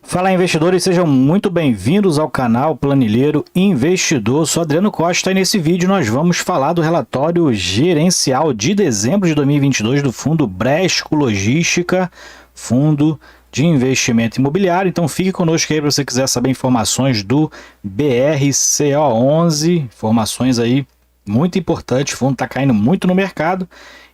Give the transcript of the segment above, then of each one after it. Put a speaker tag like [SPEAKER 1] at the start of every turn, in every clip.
[SPEAKER 1] Fala, investidores, sejam muito bem-vindos ao canal Planilheiro Investidor. Sou Adriano Costa e nesse vídeo nós vamos falar do relatório gerencial de dezembro de 2022 do fundo Bresco Logística, fundo de investimento imobiliário. Então fique conosco aí para você quiser saber informações do BRCO11, informações aí muito importantes. O fundo está caindo muito no mercado,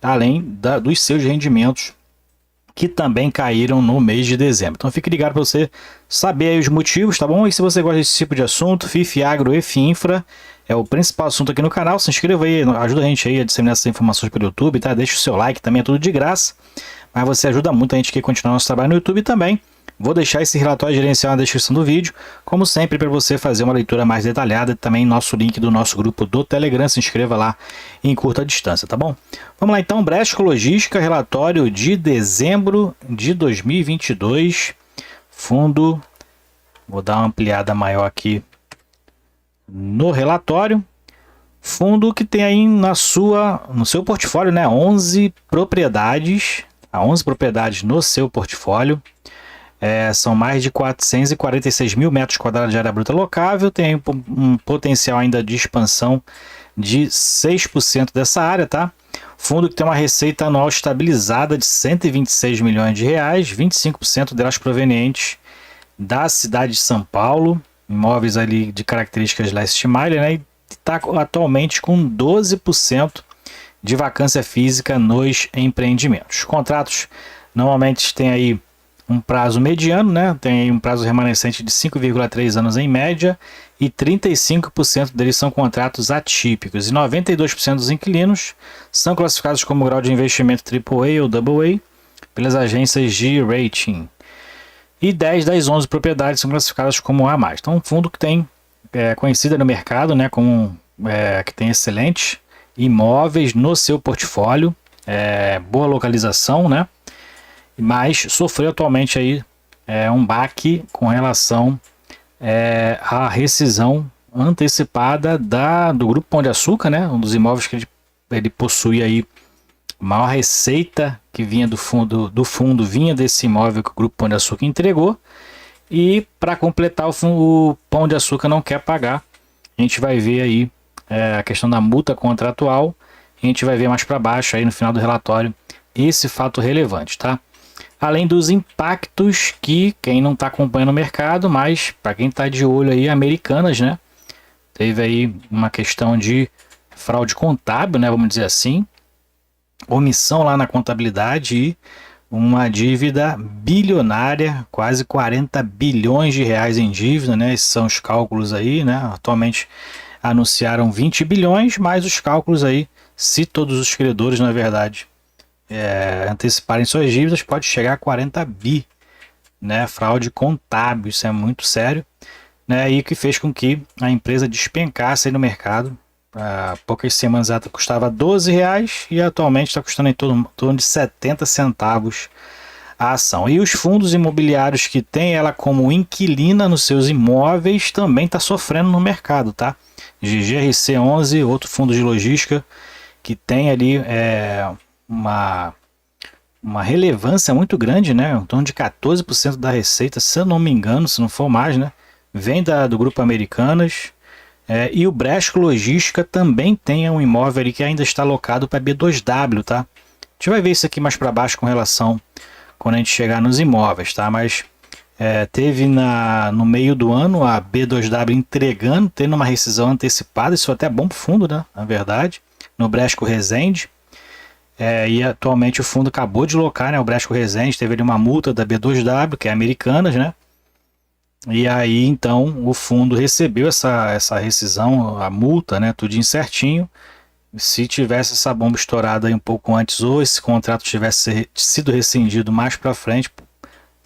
[SPEAKER 1] além dos seus rendimentos que também caíram no mês de dezembro. Então fique ligado para você saber aí os motivos, tá bom? E se você gosta desse tipo de assunto, FIF Agro e FINFRA é o principal assunto aqui no canal. Se inscreva aí, ajuda a gente aí a disseminar essas informações pelo YouTube, tá? Deixa o seu like, também é tudo de graça, mas você ajuda muito a gente aqui a continuar nosso trabalho no YouTube também. Vou deixar esse relatório gerencial na descrição do vídeo, como sempre, para você fazer uma leitura mais detalhada. Também nosso link do nosso grupo do Telegram, se inscreva lá em curta distância, tá bom? Vamos lá então, Bresco Logística, relatório de dezembro de 2022, fundo, vou dar uma ampliada maior aqui no relatório, fundo que tem aí no seu portfólio, né, 11 propriedades, 11 propriedades no seu portfólio. São mais de 446 mil metros quadrados de área bruta locável, tem um potencial ainda de expansão de 6% dessa área, tá? Fundo que tem uma receita anual estabilizada de 126 milhões de reais, 25% delas provenientes da cidade de São Paulo, imóveis ali de características last mile, né? E está atualmente com 12% de vacância física nos empreendimentos. Os contratos normalmente têm aí um prazo mediano, né? Tem um prazo remanescente de 5,3 anos em média e 35% deles são contratos atípicos. E 92% dos inquilinos são classificados como grau de investimento AAA ou AA pelas agências de rating. E 10 das 11 propriedades são classificadas como A+. Então, um fundo que tem conhecida no mercado, né? Como que tem excelentes imóveis no seu portfólio, boa localização, né? Mas sofreu atualmente aí um baque com relação à rescisão antecipada do Grupo Pão de Açúcar, né? Um dos imóveis que ele possui aí, maior receita que vinha do fundo vinha desse imóvel que o Grupo Pão de Açúcar entregou, e para completar o Pão de Açúcar não quer pagar. A gente vai ver aí a questão da multa contratual, a gente vai ver mais para baixo aí no final do relatório esse fato relevante, tá? Além dos impactos que quem não está acompanhando o mercado, mas para quem está de olho aí, Americanas, né? Teve aí uma questão de fraude contábil, né? Vamos dizer assim, omissão lá na contabilidade e uma dívida bilionária, quase 40 bilhões de reais em dívida, né? Esses são os cálculos aí, né? Atualmente anunciaram 20 bilhões, mas os cálculos aí, se todos os credores, na verdade, anteciparem suas dívidas, pode chegar a 40 bi, né? Fraude contábil, isso é muito sério, né? E que fez com que a empresa despencasse aí no mercado. Há poucas semanas ela custava R$12 e atualmente está custando em torno de 70 centavos a ação. E os fundos imobiliários que tem ela como inquilina nos seus imóveis também está sofrendo no mercado, tá? GGRC11, outro fundo de logística que tem ali uma relevância muito grande, né? Em torno de 14% da receita, se eu não me engano, se não for mais, né? Vem do Grupo Americanas. E o Bresco Logística também tem um imóvel ali que ainda está alocado para B2W, tá? A gente vai ver isso aqui mais para baixo com relação quando a gente chegar nos imóveis, tá? Mas teve no meio do ano a B2W tendo uma rescisão antecipada, isso é até bom para o fundo, né? Na verdade, no Bresco Resende. E atualmente o fundo acabou de locar, né? O Bresco Resende teve ali uma multa da B2W, que é Americanas, né? E aí então o fundo recebeu essa rescisão, a multa, né? Tudo certinho. Se tivesse essa bomba estourada aí um pouco antes, ou esse contrato tivesse sido rescindido mais para frente,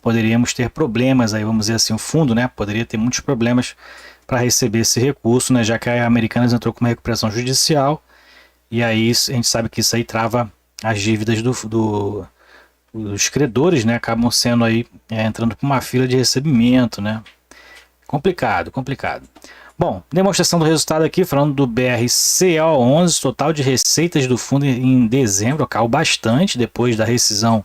[SPEAKER 1] poderíamos ter problemas aí, vamos dizer assim, o fundo, né? Poderia ter muitos problemas para receber esse recurso, né? Já que a Americanas entrou com uma recuperação judicial. E aí a gente sabe que isso aí trava as dívidas os credores, né? Acabam sendo aí entrando por uma fila de recebimento, né? Complicado. Bom, demonstração do resultado aqui, falando do BRCO11, total de receitas do fundo em dezembro caiu bastante depois da rescisão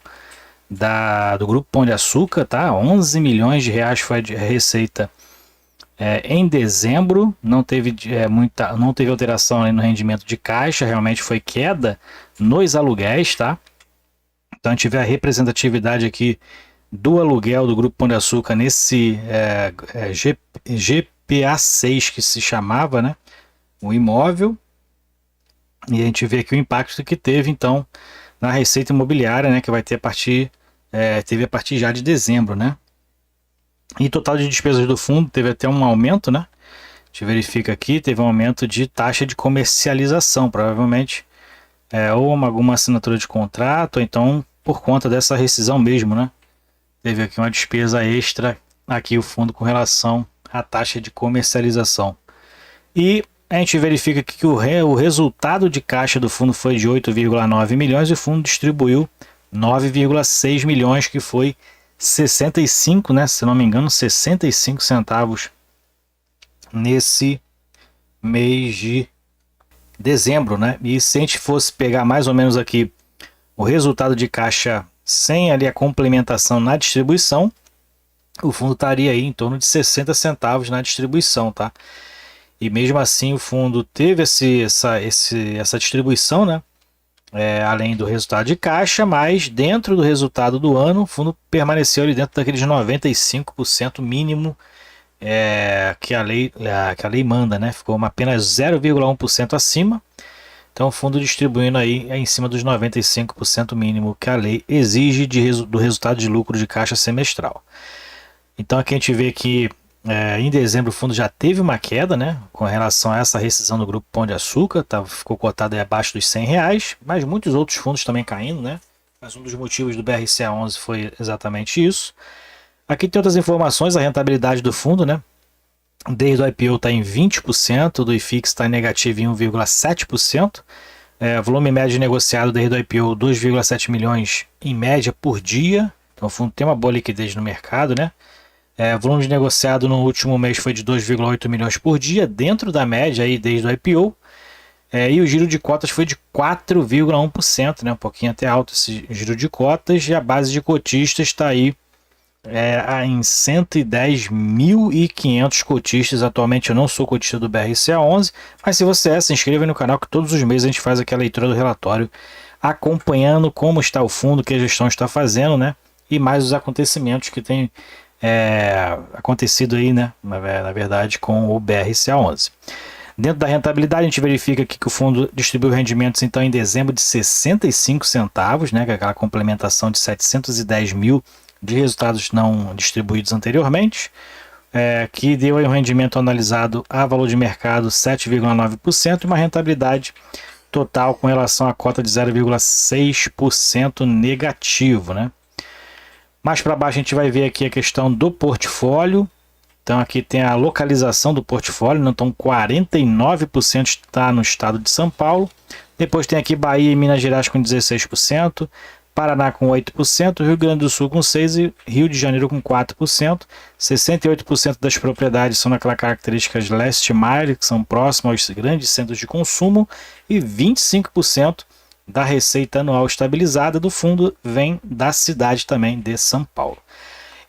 [SPEAKER 1] do Grupo Pão de Açúcar, tá? 11 milhões de reais foi a receita em dezembro. Não teve não teve alteração ali no rendimento de caixa, realmente foi queda nos aluguéis, tá? Então a gente vê a representatividade aqui do aluguel do Grupo Pão de Açúcar nesse GPA6 que se chamava, né? O imóvel. E a gente vê aqui o impacto que teve, então, na receita imobiliária, né? Que vai ter teve a partir já de dezembro, né? E total de despesas do fundo teve até um aumento, né? A gente verifica aqui, teve um aumento de taxa de comercialização, provavelmente ou alguma assinatura de contrato, ou então por conta dessa rescisão mesmo, né? Teve aqui uma despesa extra aqui o fundo com relação à taxa de comercialização. E a gente verifica aqui que o resultado de caixa do fundo foi de 8,9 milhões e o fundo distribuiu 9,6 milhões, que foi 65, né, se não me engano, 65 centavos nesse mês de dezembro, né? E se a gente fosse pegar mais ou menos aqui o resultado de caixa sem ali a complementação na distribuição, o fundo estaria aí em torno de 60 centavos na distribuição, tá? E mesmo assim o fundo teve essa distribuição, né? Além do resultado de caixa, mas dentro do resultado do ano, o fundo permaneceu ali dentro daqueles 95% mínimo que a lei manda, né? Ficou apenas 0,1% acima. Então o fundo distribuindo aí em cima dos 95% mínimo que a lei exige do resultado de lucro de caixa semestral. Então aqui a gente vê que em dezembro o fundo já teve uma queda, né, com relação a essa rescisão do Grupo Pão de Açúcar, ficou cotado aí abaixo dos R$ 100, mas muitos outros fundos também caindo, né? Mas um dos motivos do BRCA11 foi exatamente isso. Aqui tem outras informações, a rentabilidade do fundo, né? Desde o IPO está em 20%, do IFIX está em negativo em 1,7%. Volume médio negociado desde o IPO 2,7 milhões em média por dia. Então o fundo tem uma boa liquidez no mercado, né? Volume de negociado no último mês foi de 2,8 milhões por dia, dentro da média aí desde o IPO. E o giro de cotas foi de 4,1%, né? Um pouquinho até alto esse giro de cotas. E a base de cotistas está aí em 110.500 cotistas. Atualmente eu não sou cotista do BRCA11, mas se você se inscreva no canal que todos os meses a gente faz aqui a leitura do relatório, acompanhando como está o fundo, que a gestão está fazendo, né? E mais os acontecimentos que tem acontecido aí, né? Na verdade, com o BRCA11. Dentro da rentabilidade, a gente verifica aqui que o fundo distribuiu rendimentos então em dezembro de 65 centavos, né? Que é aquela complementação de 710 mil de resultados não distribuídos anteriormente, que deu aí um rendimento analisado a valor de mercado 7,9% e uma rentabilidade total com relação à cota de 0,6% negativo, né? Mais para baixo a gente vai ver aqui a questão do portfólio. Então aqui tem a localização do portfólio, então 49% está no estado de São Paulo. Depois tem aqui Bahia e Minas Gerais com 16%, Paraná com 8%, Rio Grande do Sul com 6% e Rio de Janeiro com 4%. 68% das propriedades são naquela característica last mile, que são próximas aos grandes centros de consumo, e 25% da receita anual estabilizada do fundo vem da cidade também de São Paulo.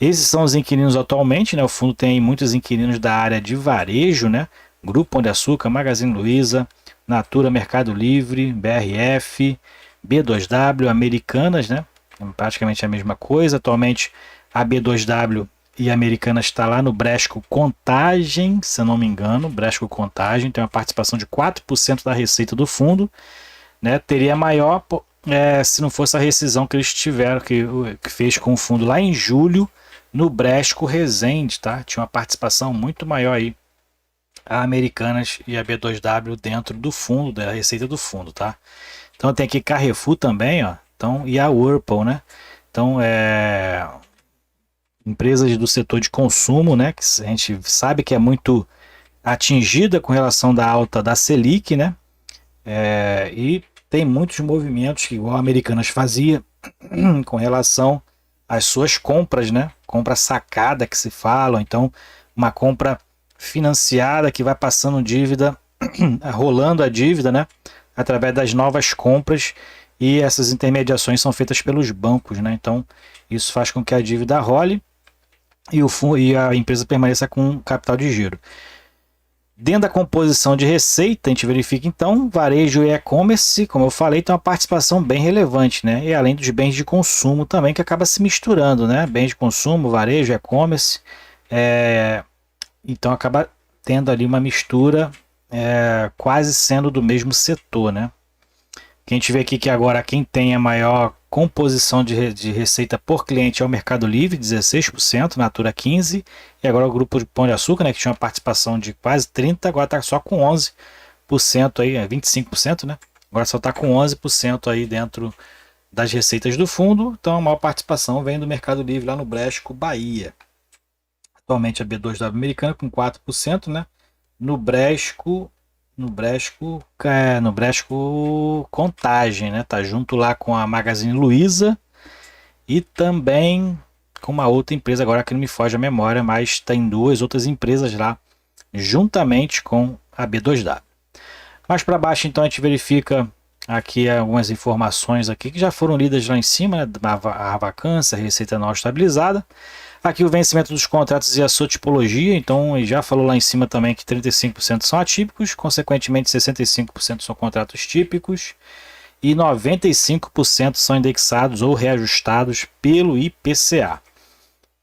[SPEAKER 1] Esses são os inquilinos atualmente, né? O fundo tem muitos inquilinos da área de varejo, né? Grupo Pão de Açúcar, Magazine Luiza, Natura, Mercado Livre, BRF, B2W, Americanas, né? Praticamente a mesma coisa. Atualmente a B2W e a Americanas está lá no Bresco Contagem, se eu não me engano. Bresco Contagem tem uma participação de 4% da receita do fundo, né? Teria maior se não fosse a rescisão que eles tiveram, que fez com o fundo lá em julho no Bresco Resende, tá? Tinha uma participação muito maior aí a Americanas e a B2W dentro do fundo, da receita do fundo, tá? Então tem aqui Carrefour também, ó. Então, e a Whirlpool, né? Então empresas do setor de consumo, né? Que a gente sabe que é muito atingida com relação da alta da Selic, né? E tem muitos movimentos que igual a Americanas fazia com relação às suas compras, né? Compra sacada que se fala, então uma compra financiada que vai passando dívida, rolando a dívida, né? Através das novas compras e essas intermediações são feitas pelos bancos, né? Então isso faz com que a dívida role e a empresa permaneça com capital de giro. Dentro da composição de receita, a gente verifica então varejo e e-commerce, como eu falei, tem uma participação bem relevante, né? E além dos bens de consumo também, que acaba se misturando, né? Bens de consumo, varejo, e-commerce, então acaba tendo ali uma mistura, quase sendo do mesmo setor, né? Que a gente vê aqui que agora quem tem a maior composição de receita por cliente é o Mercado Livre, 16%, Natura 15%, e agora o grupo de Pão de Açúcar, né, que tinha uma participação de quase 30%, agora está só com 11%, aí, 25%, né? Agora só está com 11% aí dentro das receitas do fundo, então a maior participação vem do Mercado Livre lá no Bresco, Bahia. Atualmente a B2W americana com 4%, né? No Bresco Contagem, né? Tá junto lá com a Magazine Luiza e também com uma outra empresa, agora que não me foge a memória, mas tem duas outras empresas lá, juntamente com a B2W. Mais para baixo, então, a gente verifica aqui algumas informações aqui que já foram lidas lá em cima, né? A vacância, a receita anual estabilizada. Aqui o vencimento dos contratos e a sua tipologia, então já falou lá em cima também que 35% são atípicos, consequentemente 65% são contratos típicos e 95% são indexados ou reajustados pelo IPCA.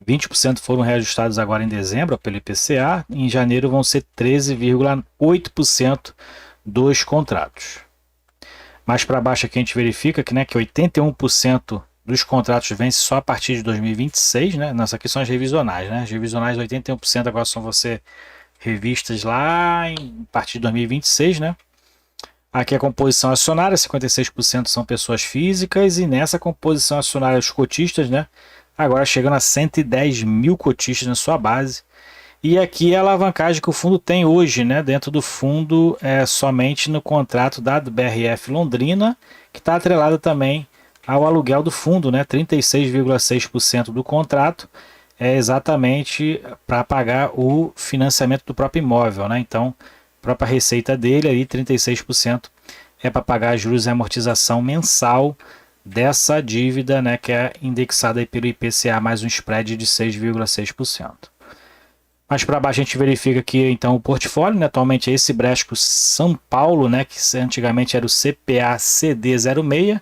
[SPEAKER 1] 20% foram reajustados agora em dezembro pelo IPCA, em janeiro vão ser 13,8% dos contratos. Mais para baixo aqui a gente verifica que 81% dos contratos vence só a partir de 2026, né? Nossa, aqui são as revisionais, né? As revisionais 81% agora vão ser revistas lá a partir de 2026, né? Aqui a composição acionária, 56% são pessoas físicas e nessa composição acionária os cotistas, né? Agora chegando a 110 mil cotistas na sua base. E aqui a alavancagem que o fundo tem hoje, né? Dentro do fundo somente no contrato da BRF Londrina, que está atrelado também ao aluguel do fundo, né? 36,6% do contrato é exatamente para pagar o financiamento do próprio imóvel, né? Então, a própria receita dele aí, 36%, é para pagar juros e amortização mensal dessa dívida, né? Que é indexada aí pelo IPCA mais um spread de 6,6%. Mais para baixo a gente verifica aqui então o portfólio, né? Atualmente é esse Bresco São Paulo, né? Que antigamente era o CPA CD06,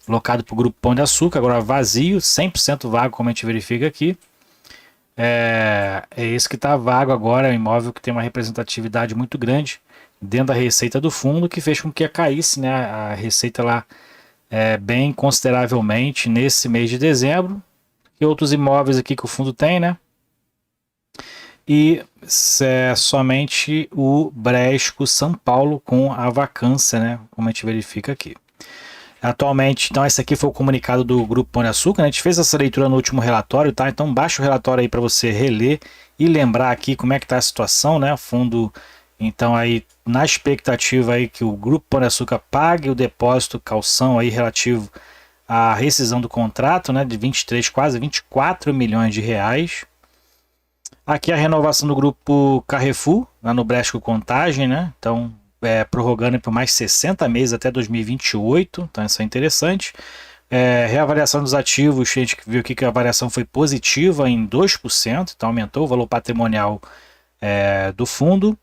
[SPEAKER 1] locado para o Grupo Pão de Açúcar, agora vazio, 100% vago, como a gente verifica aqui. É esse que está vago agora, é um imóvel que tem uma representatividade muito grande dentro da receita do fundo, que fez com que caísse, né, a receita lá bem consideravelmente nesse mês de dezembro. E outros imóveis aqui que o fundo tem, né? E somente o Bresco São Paulo com a vacância, né, como a gente verifica aqui. Atualmente, então esse aqui foi o comunicado do Grupo Pão de Açúcar, né? A gente fez essa leitura no último relatório, tá? Então baixa o relatório aí para você reler e lembrar aqui como é que está a situação, né? O fundo, então aí na expectativa aí que o Grupo Pão de Açúcar pague o depósito calção aí relativo à rescisão do contrato, né? De 23, quase 24 milhões de reais. Aqui a renovação do Grupo Carrefour, lá no Bresco Contagem, né? Então prorrogando por mais 60 meses até 2028, então isso é interessante. Reavaliação dos ativos, a gente viu aqui que a variação foi positiva em 2%, então aumentou o valor patrimonial do fundo.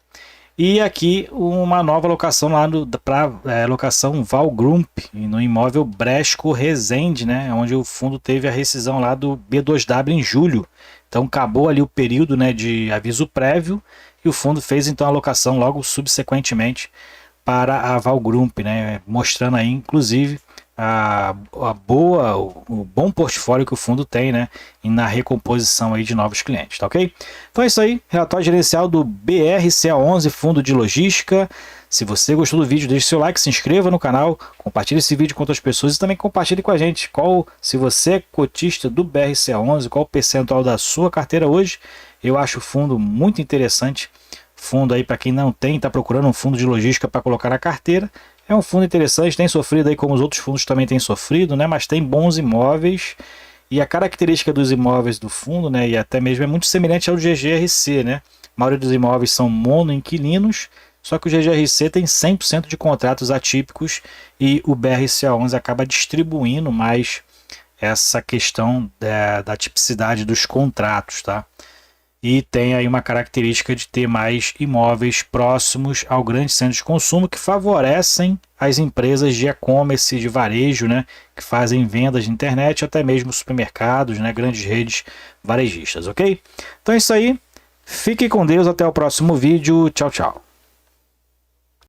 [SPEAKER 1] E aqui uma nova locação lá para locação Valgrump, no imóvel Bresco Resende, né, onde o fundo teve a rescisão lá do B2W em julho. Então acabou ali o período, né, de aviso prévio e o fundo fez então a locação logo subsequentemente para a Valgrump, né, mostrando aí inclusive o bom portfólio que o fundo tem, né, e na recomposição aí de novos clientes, tá ok? Então é isso aí, relatório gerencial do BRCA11 Fundo de Logística. Se você gostou do vídeo, deixe seu like, se inscreva no canal, compartilhe esse vídeo com outras pessoas e também compartilhe com a gente se você é cotista do BRCA11, qual o percentual da sua carteira hoje. Eu acho o fundo muito interessante, fundo aí para quem não tem, está procurando um fundo de logística para colocar na carteira. É um fundo interessante, tem sofrido aí como os outros fundos também têm sofrido, né? Mas tem bons imóveis e a característica dos imóveis do fundo, né? E até mesmo é muito semelhante ao GGRC, né? A maioria dos imóveis são monoinquilinos, só que o GGRC tem 100% de contratos atípicos e o BRCA11 acaba distribuindo mais essa questão da tipicidade dos contratos, tá? E tem aí uma característica de ter mais imóveis próximos ao grande centro de consumo que favorecem as empresas de e-commerce, de varejo, né, que fazem vendas de internet, até mesmo supermercados, né, grandes redes varejistas, ok? Então é isso aí, fique com Deus, até o próximo vídeo, tchau, tchau.